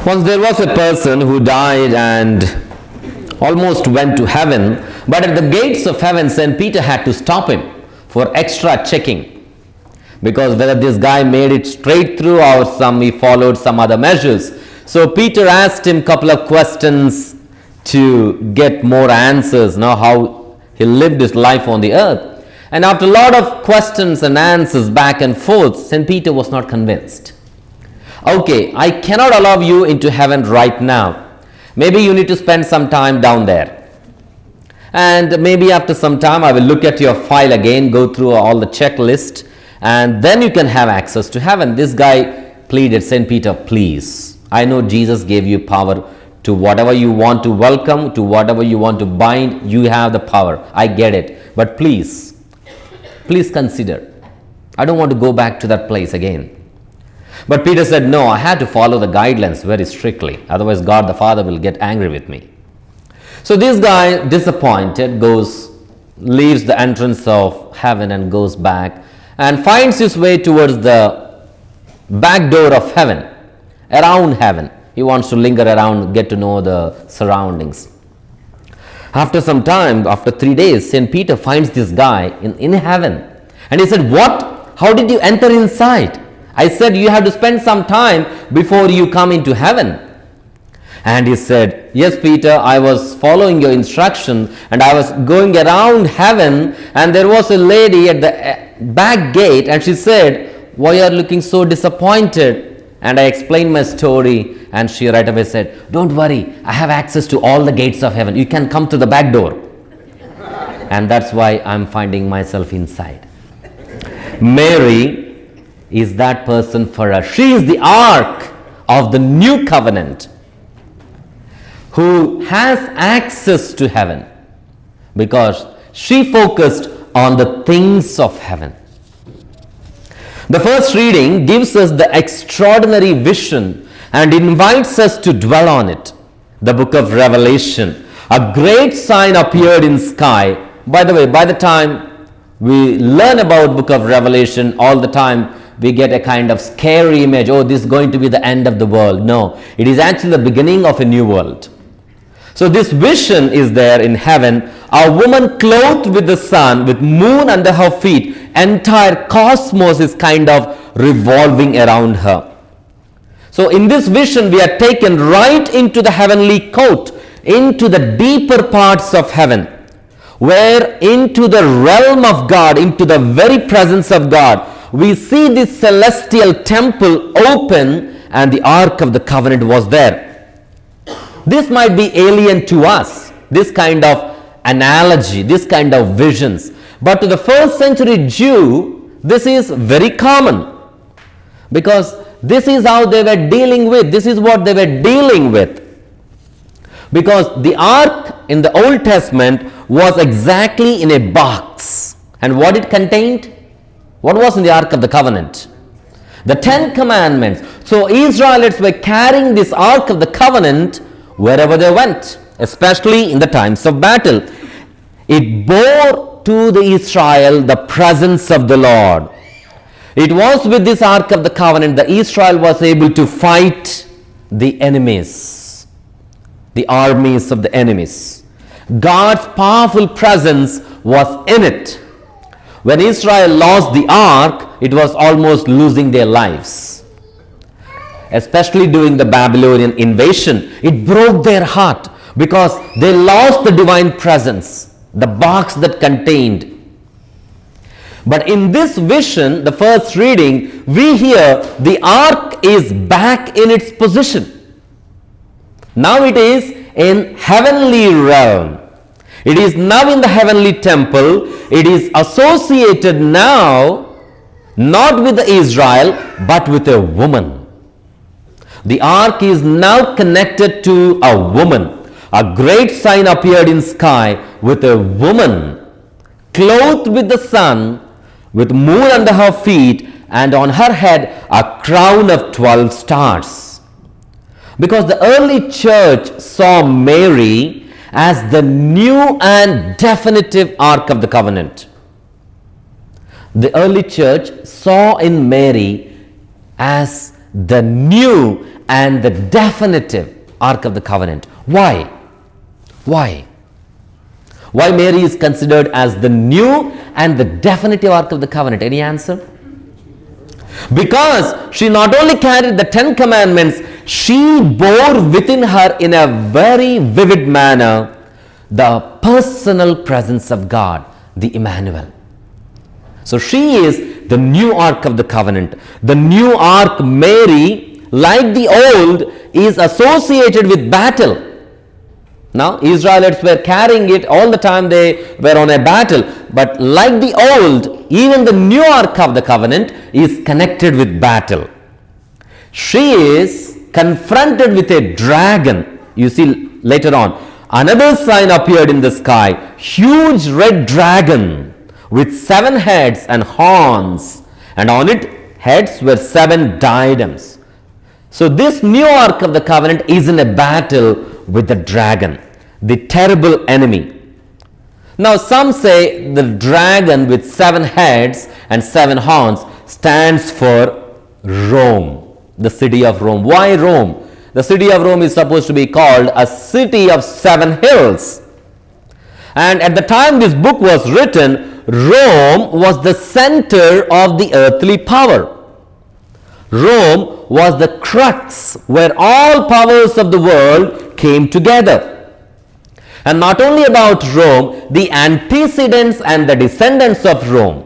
Once there was a person who died and almost went to heaven, but at the gates of heaven, St. Peter had to stop him for extra checking, because whether this guy made it straight through or he followed some other measures. So Peter asked him a couple of questions to get more answers, how he lived his life on the earth. And after a lot of questions and answers back and forth, St. Peter was not convinced. Okay, I cannot allow you into heaven right now. Maybe you need to spend some time down there. And maybe after some time I will look at your file again, go through all the checklist, and then you can have access to heaven. This guy pleaded, St. Peter, please. I know Jesus gave you power to whatever you want to welcome, to whatever you want to bind, you have the power. I get it. But please consider. I don't want to go back to that place again. But Peter said, no, I had to follow the guidelines very strictly. Otherwise, God the Father will get angry with me. So this guy, disappointed, leaves the entrance of heaven and goes back and finds his way towards the back door of heaven, around heaven. He wants to linger around, get to know the surroundings. After some time, after 3 days, St. Peter finds this guy in heaven. And he said, what? How did you enter inside? I said you have to spend some time before you come into heaven. And he said, yes, Peter, I was following your instruction and I was going around heaven, and there was a lady at the back gate and she said, why are you looking so disappointed? And I explained my story, and she right away said, don't worry, I have access to all the gates of heaven. You can come to the back door. And that's why I'm finding myself inside. Mary is that person for us. She is the ark of the new covenant who has access to heaven because she focused on the things of heaven. The first reading gives us the extraordinary vision and invites us to dwell on it. The book of Revelation. A great sign appeared in sky. By the way, by the time we learn about book of Revelation, all the time we get a kind of scary image. Oh, this is going to be the end of the world. No, it is actually the beginning of a new world. So this vision is there in heaven. A woman clothed with the sun, with moon under her feet. Entire cosmos is kind of revolving around her. So in this vision, we are taken right into the heavenly court, into the deeper parts of heaven, where into the realm of God, into the very presence of God, we see this celestial temple open and the Ark of the Covenant was there. This might be alien to us, this kind of analogy, this kind of visions. But to the first century Jew, this is very common because this is how they were dealing with, this is what they were dealing with. Because the Ark in the Old Testament was exactly in a box. And what it contained? What was in the Ark of the Covenant? The 10 Commandments. So Israelites were carrying this Ark of the Covenant wherever they went, especially in the times of battle. It bore to the Israel the presence of the Lord. It was with this Ark of the Covenant that Israel was able to fight the enemies, the armies of the enemies. God's powerful presence was in it. When Israel lost the ark, it was almost losing their lives. Especially during the Babylonian invasion, it broke their heart because they lost the divine presence, the box that contained. But in this vision, the first reading, we hear the ark is back in its position. Now it is in heavenly realm. It is now in the heavenly temple. It is associated now not with Israel but with a woman. The ark is now connected to a woman. A great sign appeared in sky with a woman clothed with the sun, with moon under her feet, and on her head a crown of 12 stars. Because the early church saw Mary as the new and definitive Ark of the Covenant. The early church saw in Mary as the new and the definitive Ark of the Covenant. Why? Why? Why Mary is considered as the new and the definitive Ark of the Covenant? Any answer? Because she not only carried the 10 commandments, she bore within her in a very vivid manner the personal presence of God, the Emmanuel. So she is the new Ark of the Covenant. The new Ark, Mary, like the old, is associated with battle. Now, Israelites were carrying it all the time they were on a battle. But like the old, even the new Ark of the Covenant is connected with battle. She is confronted with a dragon. You see later on, another sign appeared in the sky, huge red dragon with 7 heads and horns, and on its heads were 7 diadems. So this new Ark of the Covenant is in a battle with the dragon, the terrible enemy. Now some say the dragon with 7 heads and 7 horns stands for Rome, the city of Rome. Why Rome? The city of Rome is supposed to be called a city of 7 hills. And at the time this book was written, Rome was the center of the earthly power. Rome was the crux where all powers of the world came together. And not only about Rome, the antecedents and the descendants of Rome.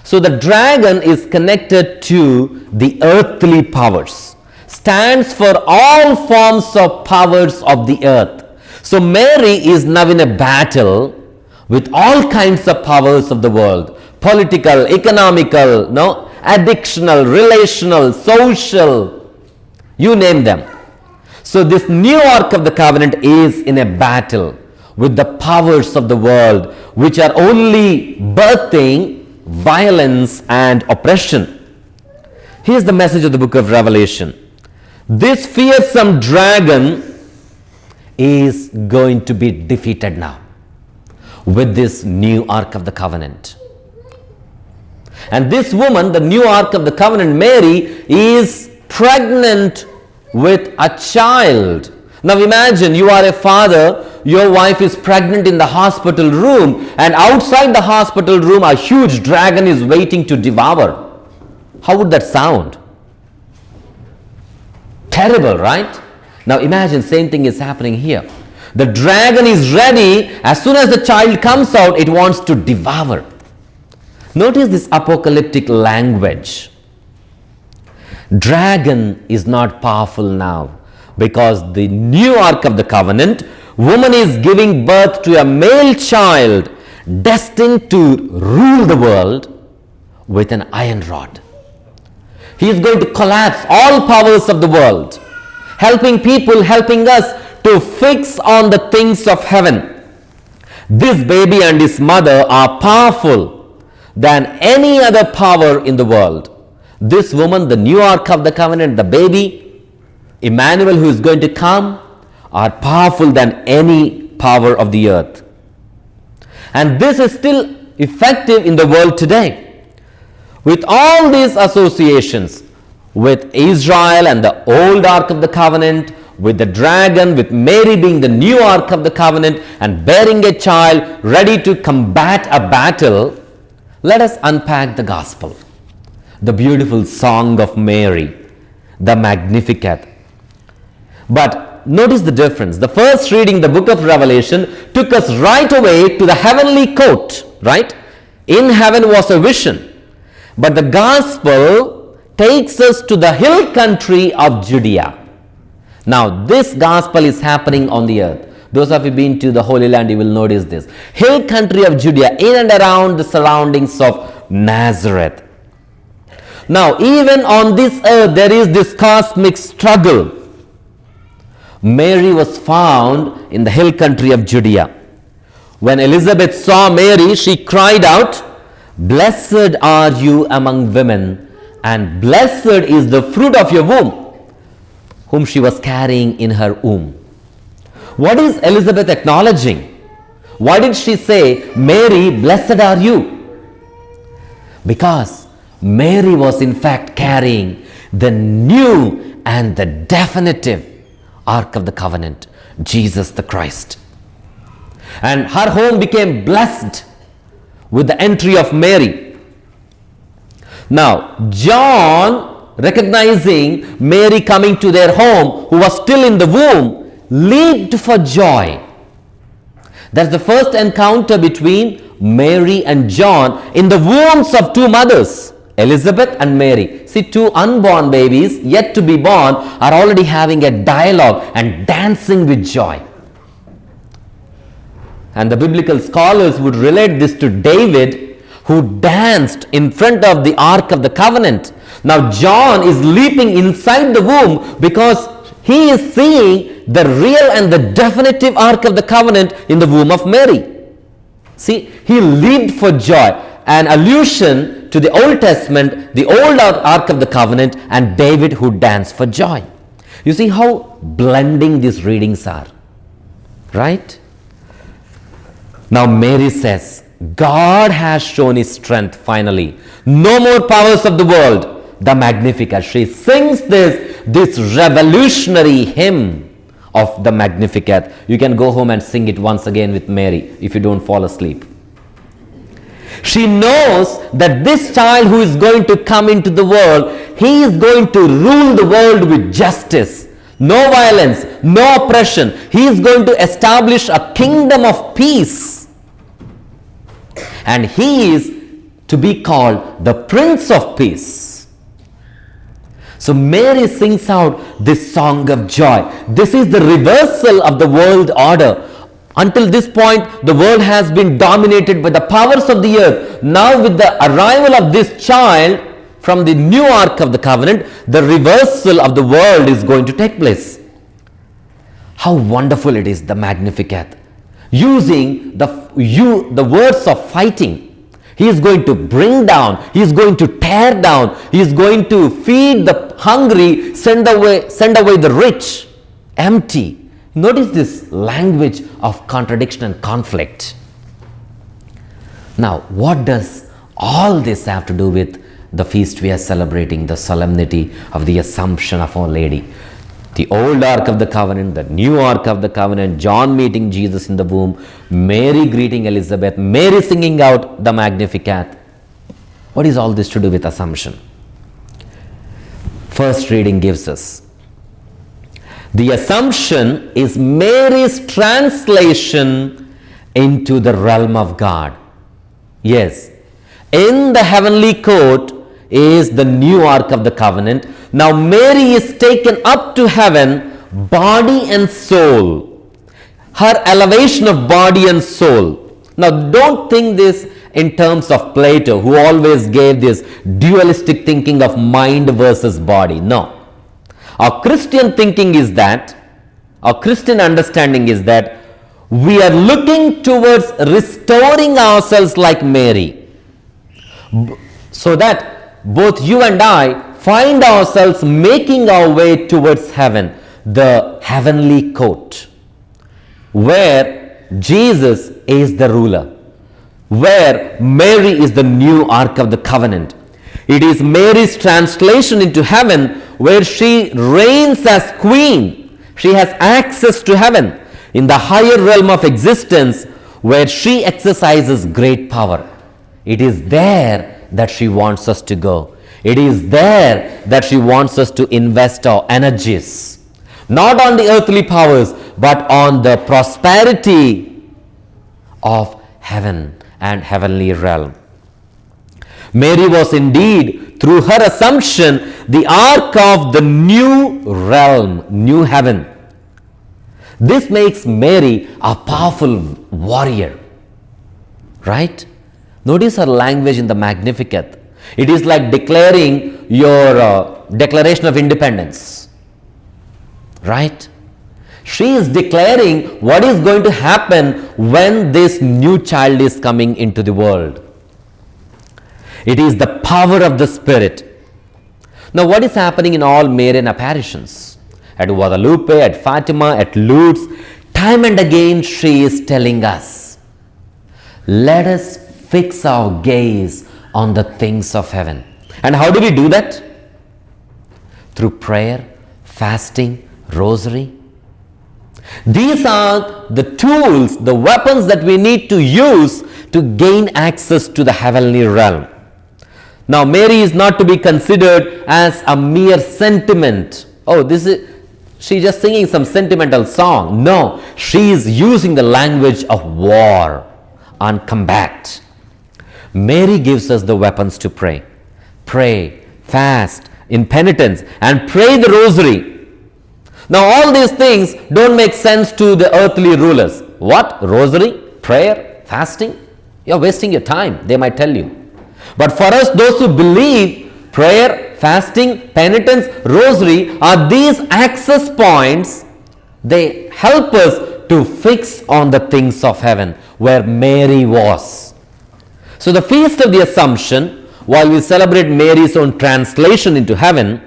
So the dragon is connected to the earthly powers, stands for all forms of powers of the earth. So Mary is now in a battle with all kinds of powers of the world, political, economical, addictional, relational, social, you name them. So this new Ark of the Covenant is in a battle with the powers of the world, which are only birthing violence and oppression. Here's the message of the book of Revelation. This fearsome dragon is going to be defeated now with this new Ark of the Covenant. And this woman, the new Ark of the Covenant, Mary, is pregnant with a child. Now imagine you are a father, your wife is pregnant in the hospital room, and outside the hospital room a huge dragon is waiting to devour. How would that sound? Terrible, right? Now imagine same thing is happening here. The dragon is ready. As soon as the child comes out, it wants to devour. Notice this apocalyptic language. Dragon is not powerful now because the new Ark of the Covenant, woman is giving birth to a male child destined to rule the world with an iron rod. He is going to collapse all powers of the world, helping people, helping us to fix on the things of heaven. This baby and his mother are powerful than any other power in the world. This woman, the new Ark of the Covenant, the baby, Emmanuel who is going to come, are powerful than any power of the earth. And this is still effective in the world today. With all these associations, with Israel and the old Ark of the Covenant, with the dragon, with Mary being the new Ark of the Covenant and bearing a child ready to combat a battle, let us unpack the gospel, the beautiful song of Mary, the Magnificat. But notice the difference. The first reading, the book of Revelation, took us right away to the heavenly court, right? In heaven was a vision. But the gospel takes us to the hill country of Judea. Now, this gospel is happening on the earth. Those of you been to the Holy Land, you will notice this. Hill country of Judea, in and around the surroundings of Nazareth. Now, even on this earth, there is this cosmic struggle. Mary was found in the hill country of Judea. When Elizabeth saw Mary, she cried out, "Blessed are you among women, and blessed is the fruit of your womb," whom she was carrying in her womb. What is Elizabeth acknowledging? Why did she say, "Mary, blessed are you"? Because Mary was in fact carrying the new and the definitive Ark of the Covenant, Jesus the Christ. And her home became blessed with the entry of Mary. Now, John, recognizing Mary coming to their home, who was still in the womb, leaped for joy. That's the first encounter between Mary and John in the wombs of two mothers, Elizabeth and Mary. See, two unborn babies yet to be born are already having a dialogue and dancing with joy. And the biblical scholars would relate this to David, who danced in front of the Ark of the Covenant. Now John is leaping inside the womb because he is seeing the real and the definitive Ark of the Covenant in the womb of Mary. See, he leaped for joy, an allusion to the Old Testament, the old Ark of the Covenant, and David who danced for joy. You see how blending these readings are, right? Now Mary says, God has shown his strength finally. No more powers of the world, the Magnificat. She sings this revolutionary hymn of the Magnificat. You can go home and sing it once again with Mary if you don't fall asleep. She knows that this child who is going to come into the world, he is going to rule the world with justice. No violence, no oppression. He is going to establish a kingdom of peace. And he is to be called the Prince of Peace. So Mary sings out this song of joy. This is the reversal of the world order. Until this point, the world has been dominated by the powers of the earth. Now with the arrival of this child from the new Ark of the Covenant, the reversal of the world is going to take place. How wonderful it is, the Magnificat. Using the words of fighting. He is going to bring down, he is going to tear down, he is going to feed the hungry, send away the rich, empty. Notice this language of contradiction and conflict. Now, what does all this have to do with the feast we are celebrating, the solemnity of the Assumption of Our Lady? The old Ark of the Covenant, the new Ark of the Covenant, John meeting Jesus in the womb, Mary greeting Elizabeth, Mary singing out the Magnificat. What is all this to do with Assumption? First reading gives us, the Assumption is Mary's translation into the realm of God. Yes, in the heavenly court is the new Ark of the Covenant. Now Mary is taken up to heaven, body and soul. Her elevation of body and soul. Now don't think this in terms of Plato, who always gave this dualistic thinking of mind versus body. No. Our Christian thinking is that, our Christian understanding is that we are looking towards restoring ourselves like Mary, so that both you and I find ourselves making our way towards heaven, the heavenly court, where Jesus is the ruler, where Mary is the new Ark of the Covenant. It is Mary's translation into heaven, where she reigns as queen. She has access to heaven in the higher realm of existence, where she exercises great power. It is there that she wants us to go. It is there that she wants us to invest our energies, not on the earthly powers, but on the prosperity of heaven and heavenly realm. Mary was indeed, through her Assumption, the Ark of the new realm, new heaven. This makes Mary a powerful warrior, right? Notice her language in the Magnificat. It is like declaring your Declaration of Independence, right? She is declaring what is going to happen when this new child is coming into the world. It is the power of the Spirit. Now, what is happening in all Marian apparitions? At Guadalupe, at Fatima, at Lourdes, time and again she is telling us, let us fix our gaze on the things of heaven. And how do we do that? through prayer, fasting, rosary. These are the tools, the weapons that we need to use to gain access to the heavenly realm. Now, Mary is not to be considered as a mere sentiment. Oh, she's just singing some sentimental song. No, she is using the language of war and combat. Mary gives us the weapons to pray. Pray, fast, in penitence, and pray the rosary. Now, all these things don't make sense to the earthly rulers. What? Rosary? Prayer? Fasting? You're wasting your time, they might tell you. But for us, those who believe, prayer, fasting, penitence, rosary are these access points. They help us to fix on the things of heaven, where Mary was. So the Feast of the Assumption, while we celebrate Mary's own translation into heaven,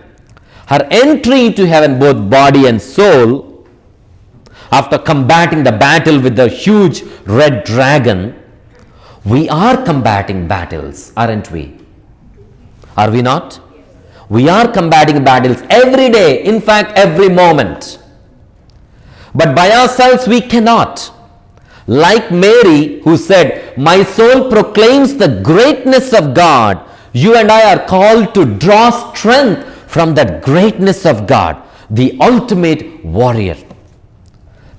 her entry into heaven, both body and soul, after combating the battle with the huge red dragon, we are combating battles, aren't we? Are we not? We are combating battles every day, in fact, every moment. But by ourselves we cannot. Like Mary, who said, "My soul proclaims the greatness of God," you and I are called to draw strength from that greatness of God, the ultimate warrior.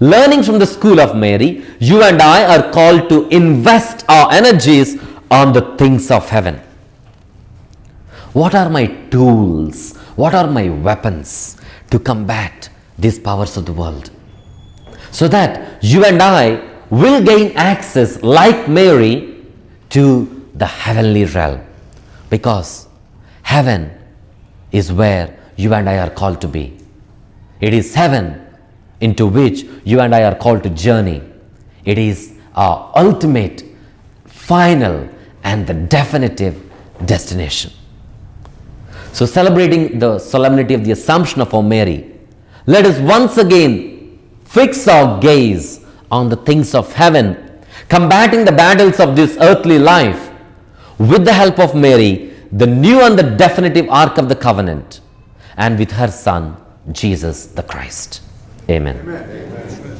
Learning from the school of Mary, you and I are called to invest our energies on the things of heaven. What are my tools? What are my weapons to combat these powers of the world? So that you and I will gain access, like Mary, to the heavenly realm. Because heaven is where you and I are called to be. It is heaven into which you and I are called to journey. It is our ultimate, final, and the definitive destination. So, celebrating the solemnity of the Assumption of our Mary, let us once again fix our gaze on the things of heaven, combating the battles of this earthly life with the help of Mary, the new and the definitive Ark of the Covenant, and with her Son, Jesus the Christ. Amen. Amen.